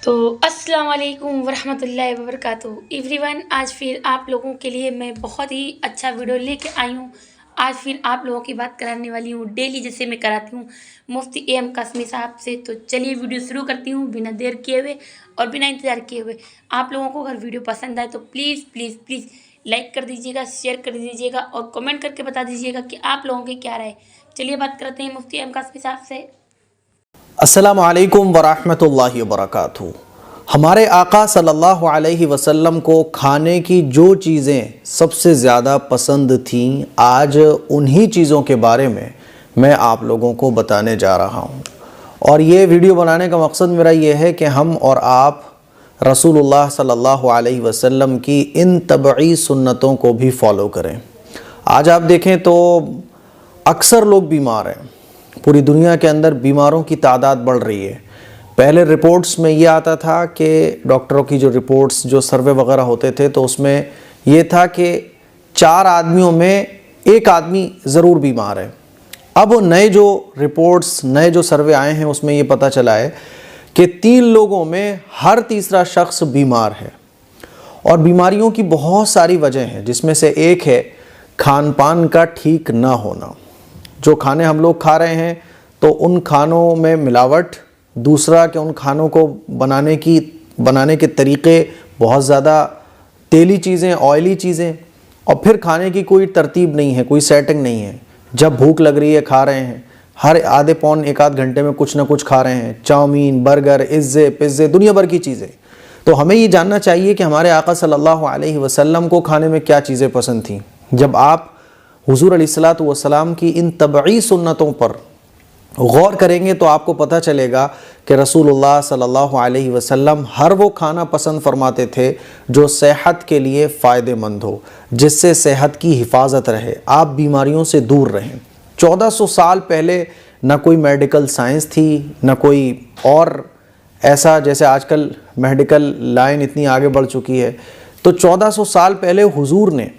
तो अस्सलाम वालेकुम वरहमतुल्लाहि वबरकातुहू एवरीवन। आज फिर आप लोगों के लिए मैं बहुत ही अच्छा वीडियो लेके आई हूँ। आज फिर आप लोगों की बात कराने वाली हूँ डेली जैसे मैं कराती हूँ मुफ्ती एम कासमी साहब से। तो चलिए वीडियो शुरू करती हूँ बिना देर किए हुए और बिना इंतज़ार किए हुए। आप लोगों को अगर वीडियो पसंद आए तो प्लीज़ प्लीज़ प्लीज़ लाइक कर दीजिएगा, शेयर कर दीजिएगा और कमेंट करके बता दीजिएगा कि आप लोगों की क्या राय। चलिए बात करते हैं मुफ्ती एम कासमी साहब से। अस्सलामु अलैकुम वरहमतुल्लाहि वबरकातुहू। हमारे आका सल्लल्लाहु अलैहि वसल्लम को खाने की जो चीज़ें सबसे ज़्यादा पसंद थीं, आज उन्हीं चीज़ों के बारे में मैं आप लोगों को बताने जा रहा हूँ। और ये वीडियो बनाने का मकसद मेरा ये है कि हम और आप रसूलुल्लाह सल्लल्लाहु अलैहि वसल्लम की इन तबई सुन्नतों को भी फॉलो करें। आज आप देखें तो अक्सर लोग बीमार हैं, पूरी दुनिया के अंदर बीमारों की तादाद बढ़ रही है। पहले रिपोर्ट्स में ये आता था कि डॉक्टरों की जो रिपोर्ट्स, जो सर्वे वगैरह होते थे, तो उसमें ये था कि 4 आदमियों में 1 आदमी ज़रूर बीमार है। अब नए जो रिपोर्ट्स, नए जो सर्वे आए हैं, उसमें ये पता चला है कि 3 लोगों में हर तीसरा शख्स बीमार है। और बीमारियों की बहुत सारी वजह हैं, जिसमें से एक है खान पान का ठीक ना होना। जो खाने हम लोग खा रहे हैं तो उन खानों में मिलावट, दूसरा कि उन खानों को बनाने के तरीक़े बहुत ज़्यादा तेली चीज़ें, ऑयली चीज़ें, और फिर खाने की कोई तरतीब नहीं है, कोई सेटिंग नहीं है। जब भूख लग रही है खा रहे हैं, हर आधे पौन 1-आध घंटे में कुछ ना कुछ खा रहे हैं, चाउमीन, बर्गर, इज़्ज़े, पिज़्ज़े, दुनिया भर की चीज़ें। तो हमें ये जानना चाहिए कि हमारे आका सल्लल्लाहु अलैहि वसल्लम को खाने में क्या चीज़ें पसंद थीं। जब आप हुज़ूर अलैहिस्सलातु वस्सलाम की इन तबई सुन्नतों पर गौर करेंगे तो आपको पता चलेगा कि रसूलुल्लाह सल्लल्लाहु अलैहि वसल्लम हर वो खाना पसंद फरमाते थे जो सेहत के लिए फ़ायदेमंद हो, जिससे सेहत की हिफाजत रहे, आप बीमारियों से दूर रहें। 1400 साल पहले ना कोई मेडिकल साइंस थी, ना कोई और ऐसा, जैसे आजकल मेडिकल लाइन इतनी आगे बढ़ चुकी है। तो 1400 साल पहले हुजूर ने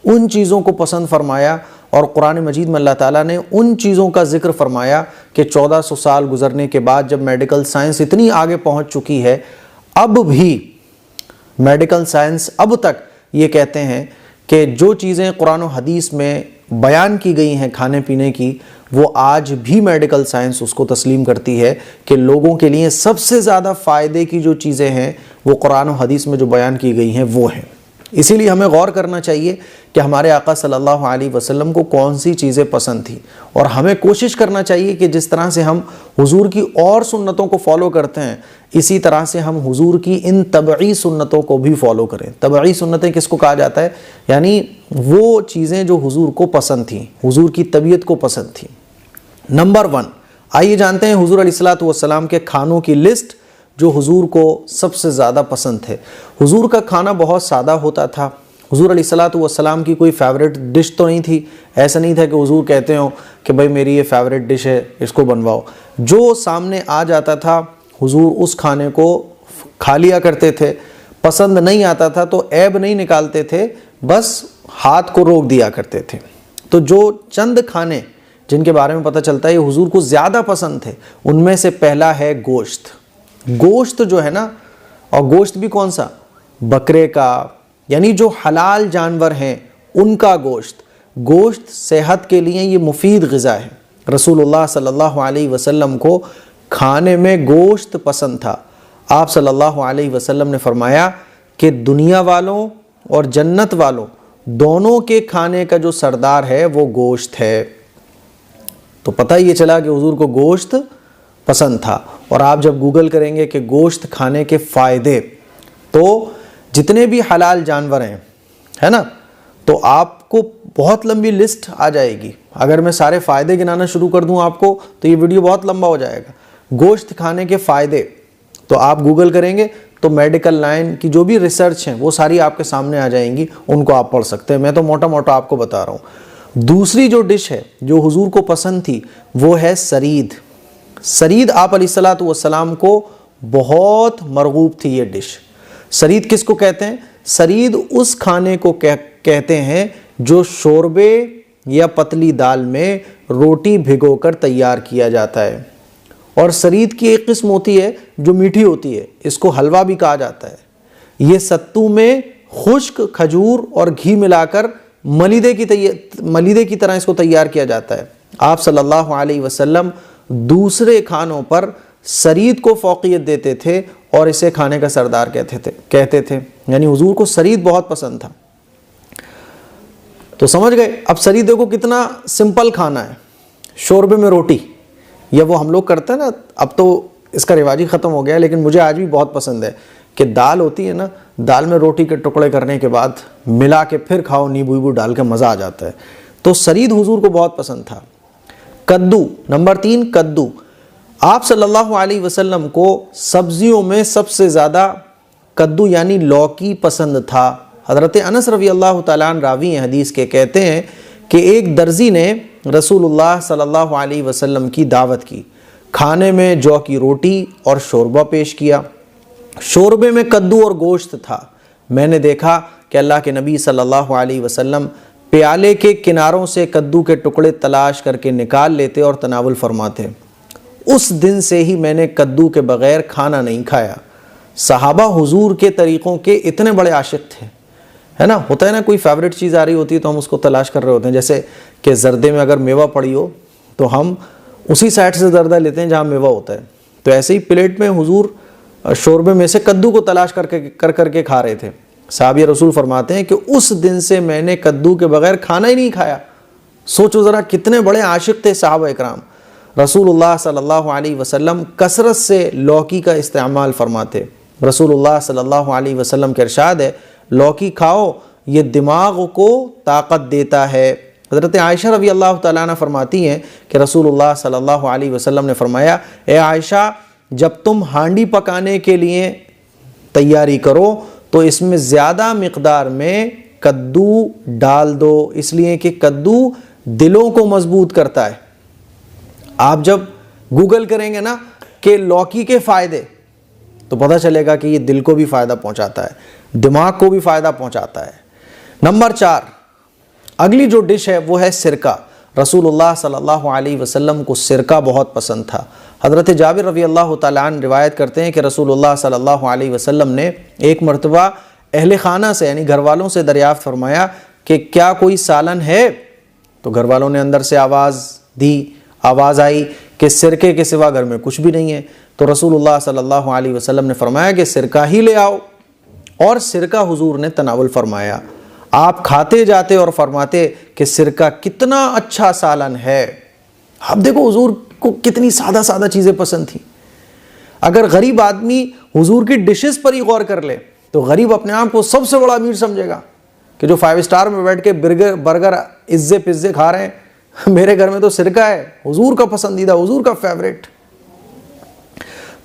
उन चीज़ों को पसंद फरमाया और कुरान मजीद में अल्लाह ताला ने उन चीज़ों का जिक्र फरमाया कि 1400 साल गुजरने के बाद जब मेडिकल साइंस इतनी आगे पहुंच चुकी है, अब भी मेडिकल साइंस अब तक ये कहते हैं कि जो चीज़ें कुरान और हदीस में बयान की गई हैं खाने पीने की, वो आज भी मेडिकल साइंस उसको तस्लीम करती है कि लोगों के लिए सबसे ज़्यादा फ़ायदे की जो चीज़ें हैं वो कुरान और हदीस में जो बयान की गई हैं वो हैं। इसीलिए हमें गौर करना चाहिए कि हमारे आका सल्लल्लाहु अलैहि वसल्लम को कौन सी चीज़ें पसंद थी, और हमें कोशिश करना चाहिए कि जिस तरह से हम हुजूर की और सुन्नतों को फॉलो करते हैं, इसी तरह से हम हुजूर की इन तबई सुन्नतों को भी फॉलो करें। तबई सुन्नतें किसको कहा जाता है? यानी वो चीज़ें जो हुजूर को पसंद थी, हुजूर की तबीयत को पसंद थी। नंबर 1, आइए जानते हैं हुजूर अलैहिस्सलातु वस्सलाम के खानों की लिस्ट जो हुजूर को सबसे ज़्यादा पसंद थे। हुजूर का खाना बहुत सादा होता था। हुजूर अलैहिस्सलातु वस्सलाम की कोई फेवरेट डिश तो नहीं थी। ऐसा नहीं था कि हुजूर कहते हो कि भाई मेरी ये फेवरेट डिश है, इसको बनवाओ। जो सामने आ जाता था हुजूर उस खाने को खा लिया करते थे। पसंद नहीं आता था तो ऐब नहीं निकालते थे, बस हाथ को रोक दिया करते थे। तो जो चंद खाने जिनके बारे में पता चलता है ये हुजूर को ज़्यादा पसंद थे, उनमें से पहला है गोश्त। गोश्त जो है ना, और गोश्त भी कौन सा? बकरे का, यानी जो हलाल जानवर हैं उनका गोश्त। गोश्त सेहत के लिए ये मुफीद ग़िज़ा है। रसूलुल्लाह सल्लल्लाहु अलैहि वसल्लम को खाने में गोश्त पसंद था। आप सल्लल्लाहु अलैहि वसल्लम ने फरमाया कि दुनिया वालों और जन्नत वालों दोनों के खाने का जो सरदार है वो गोश्त है। तो पता ये चला कि हुजूर को गोश्त पसंद था। और आप जब गूगल करेंगे कि गोश्त खाने के फ़ायदे, तो जितने भी हलाल जानवर हैं, है ना, तो आपको बहुत लंबी लिस्ट आ जाएगी। अगर मैं सारे फ़ायदे गिनाना शुरू कर दूं आपको तो ये वीडियो बहुत लंबा हो जाएगा। गोश्त खाने के फ़ायदे तो आप गूगल करेंगे तो मेडिकल लाइन की जो भी रिसर्च हैं वो सारी आपके सामने आ जाएंगी, उनको आप पढ़ सकते हैं। मैं तो मोटा मोटा आपको बता रहा हूँ। दूसरी जो डिश है जो हुजूर को पसंद थी वो है सरीद। सरीद आप अलैहिस्सलातु वस्सलाम को बहुत मरगूब थी ये डिश। सरीद किसको कहते हैं? सरीद उस खाने को कहते हैं जो शोरबे या पतली दाल में रोटी भिगोकर तैयार किया जाता है। और सरीद की एक किस्म होती है जो मीठी होती है, इसको हलवा भी कहा जाता है। ये सत्तू में खुश्क खजूर और घी मिलाकर मलीदे की तरह इसको तैयार किया जाता है। आप सल्लल्लाहु अलैहि वसल्लम दूसरे खानों पर सरीद को फौकियत देते थे और इसे खाने का सरदार कहते थे। यानी हुजूर को सरीद बहुत पसंद था। तो समझ गए। अब सरीद देखो कितना सिंपल खाना है, शोरबे में रोटी, या वो हम लोग करते हैं ना, अब तो इसका रिवाज ही ख़त्म हो गया है, लेकिन मुझे आज भी बहुत पसंद है कि दाल होती है ना, दाल में रोटी के टुकड़े करने के बाद मिला के फिर खाओ, नींबू वीबू डाल के मज़ा आ जाता है। तो सरीद हुजूर को बहुत पसंद था। कद्दू, नंबर 3 कद्दू। आप सल्लल्लाहु अलैहि वसल्लम को सब्जियों में सबसे ज़्यादा कद्दू यानी लौकी पसंद था। हज़रत अनस रज़ी अल्लाह तआला अन्हु रावी हैं हदीस के, कहते हैं कि एक दर्जी ने रसूलुल्लाह सल्लल्लाहु अलैहि वसल्लम की दावत की। खाने में जौ की रोटी और शोरबा पेश किया। शोरबे में कद्दू और गोश्त था। मैंने देखा कि अल्लाह के नबी सल्लल्लाहु अलैहि वसल्लम प्याले के किनारों से कद्दू के टुकड़े तलाश करके निकाल लेते और तनावुल फरमाते। उस दिन से ही मैंने कद्दू के बग़ैर खाना नहीं खाया। सहाबा हुजूर के तरीक़ों के इतने बड़े आशिक थे, है ना। होता है ना, कोई फेवरेट चीज़ आ रही होती है तो हम उसको तलाश कर रहे होते हैं। जैसे कि जर्दे में अगर मेवा पड़ी हो तो हम उसी साइड से जर्दा लेते हैं जहाँ मेवा होता है। तो ऐसे ही प्लेट में हुजूर शोरबे में से कद्दू को तलाश करके खा रहे थे। साहबी रसूल फरमाते हैं कि उस दिन से मैंने कद्दू के बग़ैर खाना ही नहीं खाया। सोचो ज़रा कितने बड़े आशिक थे साहबा इकराम। रसूलुल्लाह सल्लल्लाहु अलैहि वसल्लम कसरत से लौकी का इस्तेमाल फरमाते। रसूलुल्लाह सल्लल्लाहु अलैहि वसल्लम के इरशाद है, लौकी खाओ, ये दिमाग को ताकत देता है। हज़रत आयशा रज़ी अल्लाह तआला अन्हा फरमाती हैं कि रसूलुल्लाह सल्लल्लाहु अलैहि वसल्लम ने फरमाया, ए आयशा, जब तुम हांडी पकाने के लिए तैयारी करो तो इसमें ज़्यादा मिक़दार में कद्दू डाल दो, इसलिए कि कद्दू दिलों को मजबूत करता है। आप जब गूगल करेंगे ना कि लौकी के फ़ायदे, तो पता चलेगा कि ये दिल को भी फ़ायदा पहुंचाता है, दिमाग को भी फ़ायदा पहुंचाता है। नंबर 4, अगली जो डिश है वो है सिरका। रसूलुल्लाह सल्लल्लाहु अलैहि वसल्लम को सिरका बहुत पसंद था। हज़रत जाबिर रज़ी अल्लाह तआला अन्हु रिवायत करते हैं कि रसूलुल्लाह सल्लल्लाहु अलैहि वसल्लम ने एक मरतबा अहले खाना से यानी घर वालों से दरियाफ़्त फरमाया कि क्या कोई सालन है। तो घर वालों ने अंदर से आवाज़ आई कि सिरके के सिवा घर में कुछ भी नहीं है। तो रसूलुल्लाह सल्लल्लाहु अलैहि वसल्लम ने फरमाया कि सिरका ही ले आओ, और सिरका हुजूर ने तनावुल फरमाया। आप खाते जाते और फरमाते कि सिरका कितना अच्छा सालन है। अब देखो हुजूर को कितनी सादा सादा चीज़ें पसंद थी। अगर गरीब आदमी हुजूर की डिशेस पर ही गौर कर ले तो गरीब अपने आप को सबसे बड़ा अमीर समझेगा कि जो 5 स्टार में बैठ के बर्गर इज्जे पिज्जे खा रहे हैं, मेरे घर में तो सिरका है, हुजूर का पसंदीदा, हुजूर का फेवरेट।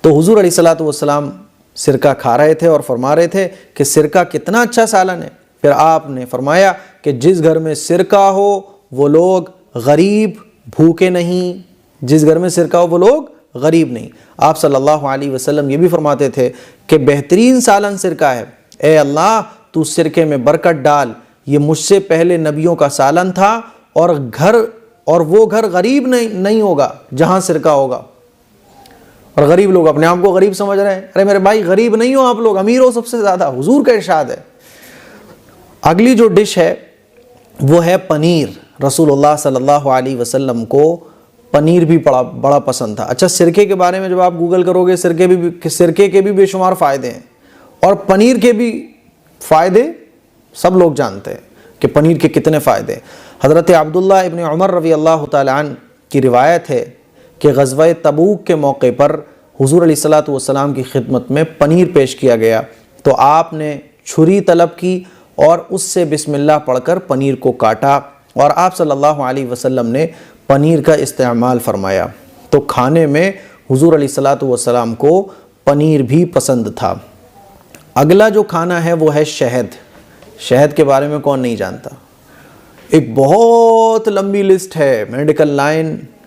तो हुजूर अलैहिस्सलातु वस्सलाम सिरका खा रहे थे और फरमा रहे थे कि सिरका कितना अच्छा सालन है। फिर आपने फरमाया कि जिस घर में सिरका हो वो लोग गरीब भूखे नहीं, जिस घर में सिरका हो वो लोग गरीब नहीं। आप सल्लल्लाहु अलैहि वसल्लम ये भी फरमाते थे कि बेहतरीन सालन सिरका है। ए अल्लाह, तू सिरके में बरकत डाल, ये मुझसे पहले नबियों का सालन था, और वो घर गरीब नहीं होगा जहाँ सिरका होगा। और गरीब लोग अपने आप को गरीब समझ रहे हैं। अरे मेरे भाई, गरीब नहीं हो आप लोग, अमीर हो सबसे ज़्यादा। हुजूर का इरशाद है। अगली जो डिश है वो है पनीर। रसूलुल्लाह सल्लल्लाहु अलैहि वसल्लम को पनीर भी बड़ा पसंद था। अच्छा, सिरके के बारे में जब आप गूगल करोगे, सिरके के भी बेशुमार फ़ायदे हैं और पनीर के भी फ़ायदे सब लोग जानते हैं कि पनीर के कितने फ़ायदे। हज़रत अब्दुल्लाह इब्न उमर रज़ी अल्लाह तआला अन्हु की रिवायत है कि ग़ज़वा तबूक के मौके पर हुज़ूर अलैहिस्सलातु वस्सलाम की खिदमत में पनीर पेश किया गया। तो आपने छुरी तलब की और उससे बिस्मिल्लाह पढ़कर पनीर को काटा, और आप सल्लल्लाहु अलैहि वसल्लम ने पनीर का इस्तेमाल फरमाया। तो खाने में हुज़ूर अलैहिस्सलातु वस्सलाम को पनीर भी पसंद था। अगला जो खाना है वो है शहद। शहद के बारे में कौन नहीं जानता। एक बहुत लंबी लिस्ट है,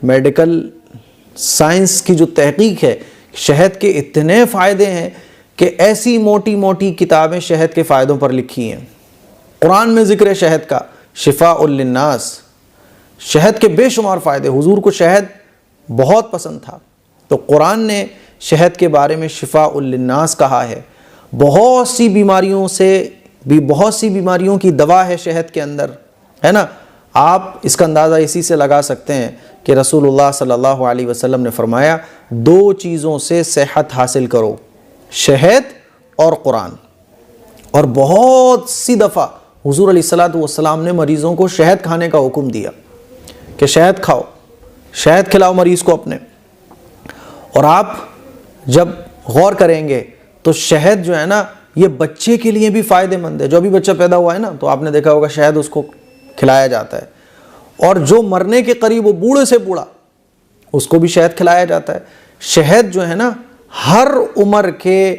मेडिकल साइंस की जो तहकीक है, शहद के इतने फ़ायदे हैं कि ऐसी मोटी मोटी किताबें शहद के फ़ायदों पर लिखी हैं। कुरान में ज़िक्र है शहद का, शिफ़ाउल लिन्नास। शहद के बेशुमार फ़ायदे। हुजूर को शहद बहुत पसंद था। तो कुरान ने शहद के बारे में शिफाउल लिन्नास कहा है। बहुत सी बीमारियों की दवा है शहद के अंदर, है ना। आप इसका अंदाज़ा इसी से लगा सकते हैं कि रसूलुल्लाह सल्लल्लाहु अलैहि वसल्लम ने फरमाया, दो चीज़ों से सेहत हासिल करो, शहद और कुरान। और बहुत सी दफ़ा हुज़ूर अलैहिस्सलातु वस्सलाम ने मरीज़ों को शहद खाने का हुक्म दिया कि शहद खाओ, शहद खिलाओ मरीज़ को अपने। और आप जब गौर करेंगे तो शहद जो है ना, ये बच्चे के लिए भी फ़ायदेमंद है। जो अभी बच्चा पैदा हुआ है ना, तो आपने देखा होगा शहद उसको खिलाया जाता है। और जो मरने के करीब, वो बूढ़े से बूढ़ा, उसको भी शहद खिलाया जाता है। शहद जो है ना, हर उम्र के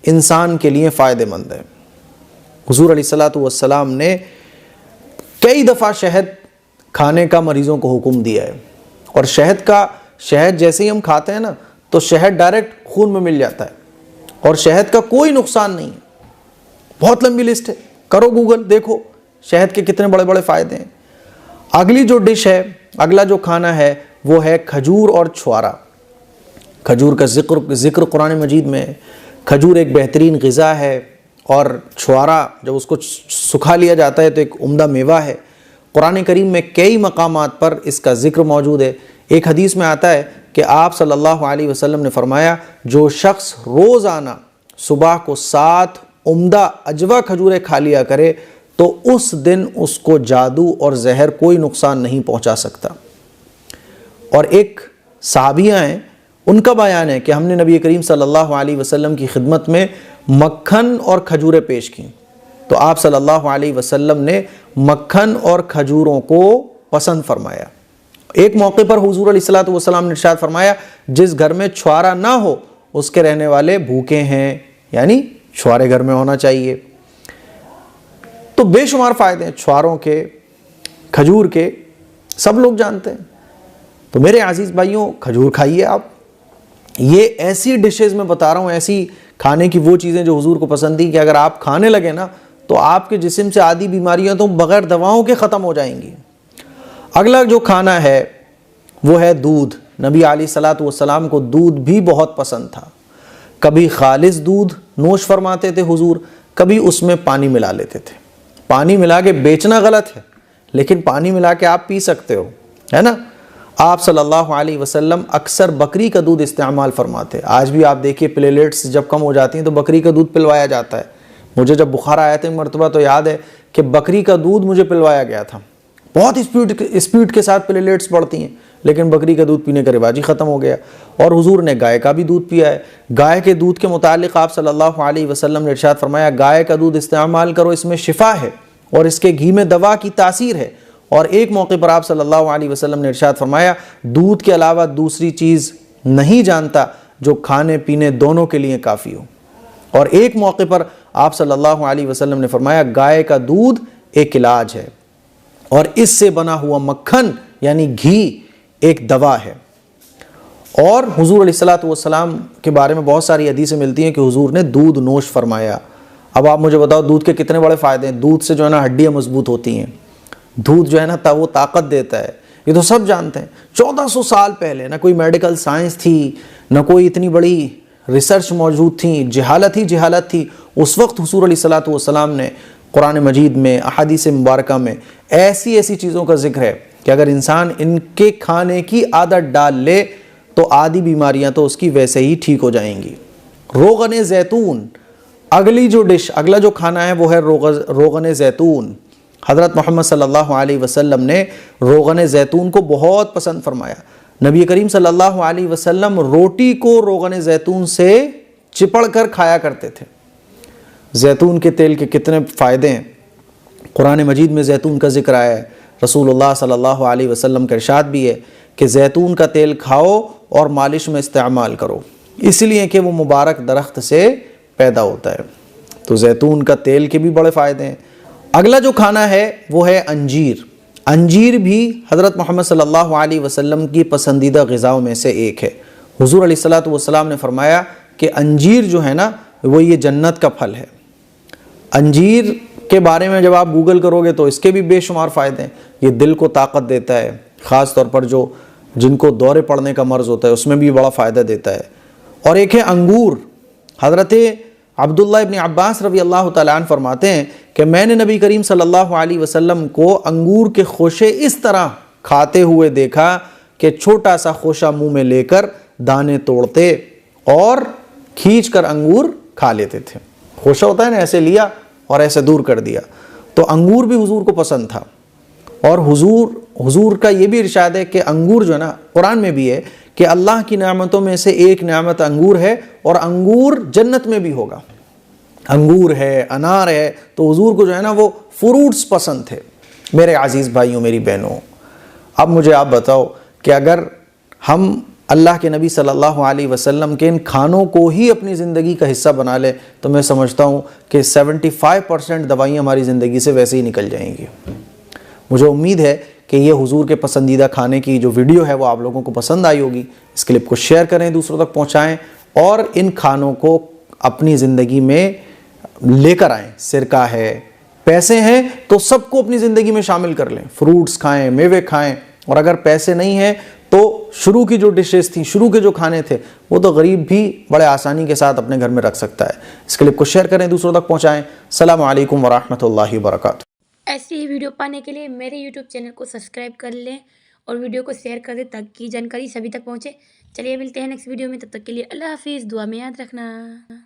इंसान के लिए फ़ायदेमंद है। हुज़ूर अलैहिस्सलातु वस्सलाम ने कई दफ़ा शहद खाने का मरीज़ों को हुक्म दिया है। और शहद जैसे ही हम खाते हैं ना, तो शहद डायरेक्ट खून में मिल जाता है और शहद का कोई नुकसान नहीं है। बहुत लंबी लिस्ट है, करो गूगल, देखो शहद के कितने बड़े बड़े फ़ायदे हैं। अगली जो डिश है, अगला जो खाना है, वो है खजूर और छुआरा। खजूर का जिक्र कुरान मजीद में है। खजूर एक बेहतरीन ग़िज़ा है और छुआरा जब उसको सुखा लिया जाता है तो एक उम्दा मेवा है। कुरान करीम में कई मकामात पर इसका जिक्र मौजूद है। एक हदीस में आता है कि आप सल्लल्लाहु अलैहि वसल्लम ने फरमाया, जो शख्स रोज़ाना सुबह को 7 उम्दा अजवा खजूरें खा लिया करे तो उस दिन उसको जादू और जहर कोई नुकसान नहीं पहुंचा सकता। और एक साहबियाँ हैं, उनका बयान है कि हमने नबी करीम सल्लल्लाहु अलैहि वसल्लम की खिदमत में मक्खन और खजूरें पेश की, तो आप सल्लल्लाहु अलैहि वसल्लम ने मक्खन और खजूरों को पसंद फरमाया। एक मौके पर हुज़ूर अलैहिस्सलातु वस्सलाम ने इरशाद फरमाया, जिस घर में छुआरा ना हो उसके रहने वाले भूखे हैं, यानी छुआरे घर में होना चाहिए। तो बेशुमार फ़ायदे हैं छुआरों के, खजूर के, सब लोग जानते हैं। तो मेरे अजीज़ भाइयों, खजूर खाइए आप। ये ऐसी डिशेज़ मैं बता रहा हूँ, ऐसी खाने की वो चीज़ें जो हुजूर को पसंद थी कि अगर आप खाने लगे ना तो आपके जिस्म से आदि बीमारियां तो बग़ैर दवाओं के ख़त्म हो जाएंगी। अगला जो खाना है वो है दूध। नबी अलैहिस्सलातु वस्सलाम को दूध भी बहुत पसंद था। कभी खालिस दूध नोश फरमाते थे हुजूर, कभी उसमें पानी मिला लेते थे। पानी मिला के बेचना गलत है, लेकिन पानी मिला के आप पी सकते हो, है ना। आप सल्लल्लाहु अलैहि वसल्लम अक्सर बकरी का दूध इस्तेमाल फरमाते। आज भी आप देखिए प्लेलेट्स जब कम हो जाती हैं तो बकरी का दूध पिलवाया जाता है। मुझे जब बुखार आया था मरतबा तो याद है कि बकरी का दूध मुझे पिलवाया गया था। बहुत स्पीड के साथ प्लेलेट्स बढ़ती हैं, लेकिन बकरी का दूध पीने का रिवाज ही ख़त्म हो गया। और हुजूर ने गाय का भी दूध पिया है। गाय के दूध के मुतालिक आप सल्लल्लाहु अलैहि वसल्लम ने इरशाद फरमाया, गाय का दूध इस्तेमाल करो, इसमें शिफा है और इसके घी में दवा की तासीर है। और एक मौके पर आप सल्लल्लाहु अलैहि वसल्लम ने इरशाद फरमाया, दूध के अलावा दूसरी चीज़ नहीं जानता जो खाने पीने दोनों के लिए काफ़ी हो। और एक मौके पर आप सल्लल्लाहु अलैहि वसल्लम ने फरमाया, गाय का दूध एक इलाज है और इससे बना हुआ मक्खन यानी घी एक दवा है। और हुजूर अलैहिस्सलातु वस्सलाम के बारे में बहुत सारी हदीसें मिलती हैं कि हुजूर ने दूध नोश फरमाया। अब आप मुझे बताओ दूध के कितने बड़े फ़ायदे हैं। दूध से जो है ना हड्डियाँ मजबूत होती हैं, दूध जो है ना वो ताकत देता है, ये तो सब जानते हैं। 1400 साल पहले ना कोई मेडिकल साइंस थी, ना कोई इतनी बड़ी रिसर्च मौजूद थी, जहालत थी। उस वक्त हुजूर अलैहिस्सलातु वस्सलाम ने कुरान मजीद में, अहादीस मुबारका में ऐसी चीज़ों का जिक्र है कि अगर इंसान इनके खाने की आदत डाल ले तो आदि बीमारियां तो उसकी वैसे ही ठीक हो जाएंगी। रोगन ज़ैतून, अगली जो डिश, अगला जो खाना है वो है रोगन ज़ैतून। हज़रत मोहम्मद सल्लल्लाहु अलैहि वसल्लम ने रोगन ज़ैतून को बहुत पसंद फरमाया। नबी करीम सल्लल्लाहु अलैहि वसल्लम रोटी को रोगन ज़ैतून से चिपड़ कर खाया करते थे। जैतून के तेल के कितने फ़ायदे हैं, कुरान मजीद में जैतून का जिक्र आया है। रसूलुल्लाह सल्लल्लाहु अलैहि वसल्लम का इरशाद भी है कि जैतून का तेल खाओ और मालिश में इस्तेमाल करो, इसलिए कि वो मुबारक दरख्त से पैदा होता है। तो जैतून का तेल के भी बड़े फ़ायदे हैं। अगला जो खाना है वो है अंजीर। अंजीर भी हज़रत मोहम्मद सल्लल्लाहु अलैहि वसल्लम की पसंदीदा ग़िज़ाओं में से एक है। हुज़ूर अलैहिस्सलातु वस्सलाम ने फरमाया कि अंजीर जो है ना वो ये जन्नत का फल है। अंजीर के बारे में जब आप गूगल करोगे तो इसके भी बेशुमार फ़ायदे हैं। ये दिल को ताकत देता है, ख़ास तौर पर जो जिनको दौरे पड़ने का मर्ज़ होता है उसमें भी बड़ा फ़ायदा देता है। और एक है अंगूर। हज़रत अब्दुल्लाह इब्न अब्बास रज़ी अल्लाह तआला अन्हु फरमाते हैं कि मैंने नबी करीम सल्लल्लाहु अलैहि वसल्लम को अंगूर के खोशे इस तरह खाते हुए देखा कि छोटा सा खोशा मुंह में लेकर दाने तोड़ते और खींच कर अंगूर खा लेते थे। खोशा होता है ना, ऐसे लिया और ऐसे दूर कर दिया। तो अंगूर भी हुजूर को पसंद था। और हुजूर का ये भी इरशाद है कि अंगूर जो है ना, कुरान में भी है कि अल्लाह की नेमतों में से एक नेमत अंगूर है और अंगूर जन्नत में भी होगा। अंगूर है, अनार है, तो हुजूर को जो है ना वो फ्रूट्स पसंद थे। मेरे अजीज़ भाइयों, मेरी बहनों, अब मुझे आप बताओ कि अगर हम अल्लाह के नबी सल्लल्लाहु अलैहि वसल्लम के इन खानों को ही अपनी ज़िंदगी का हिस्सा बना ले तो मैं समझता हूँ कि 75% दवाइयाँ हमारी ज़िंदगी से वैसे ही निकल जाएंगी। मुझे उम्मीद है कि ये हुजूर के पसंदीदा खाने की जो वीडियो है वो आप लोगों को पसंद आई होगी। इस क्लिप को शेयर करें, दूसरों तक पहुँचाएँ और इन खानों को अपनी ज़िंदगी में लेकर आएँ। सिरका है, पैसे हैं तो सबको अपनी ज़िंदगी में शामिल कर लें। फ्रूट्स खाएँ, मेवे खाएँ, और अगर पैसे नहीं हैं तो शुरू की जो डिशेस थी, शुरू के जो खाने थे, वो तो गरीब भी बड़े आसानी के साथ अपने घर में रख सकता है। इस क्लिप को शेयर करें, दूसरों तक पहुँचाएँ। अस्सलामु अलैकुम वरहमतुल्लाहि वबरकातुहू। ऐसी ही वीडियो पाने के लिए मेरे यूट्यूब चैनल को सब्सक्राइब कर लें और वीडियो को शेयर कर दें ताकि जानकारी सभी तक पहुँचे। चलिए मिलते हैं नेक्स्ट वीडियो में, तब तक के लिए अल्लाह हाफिज़। दुआ में याद रखना।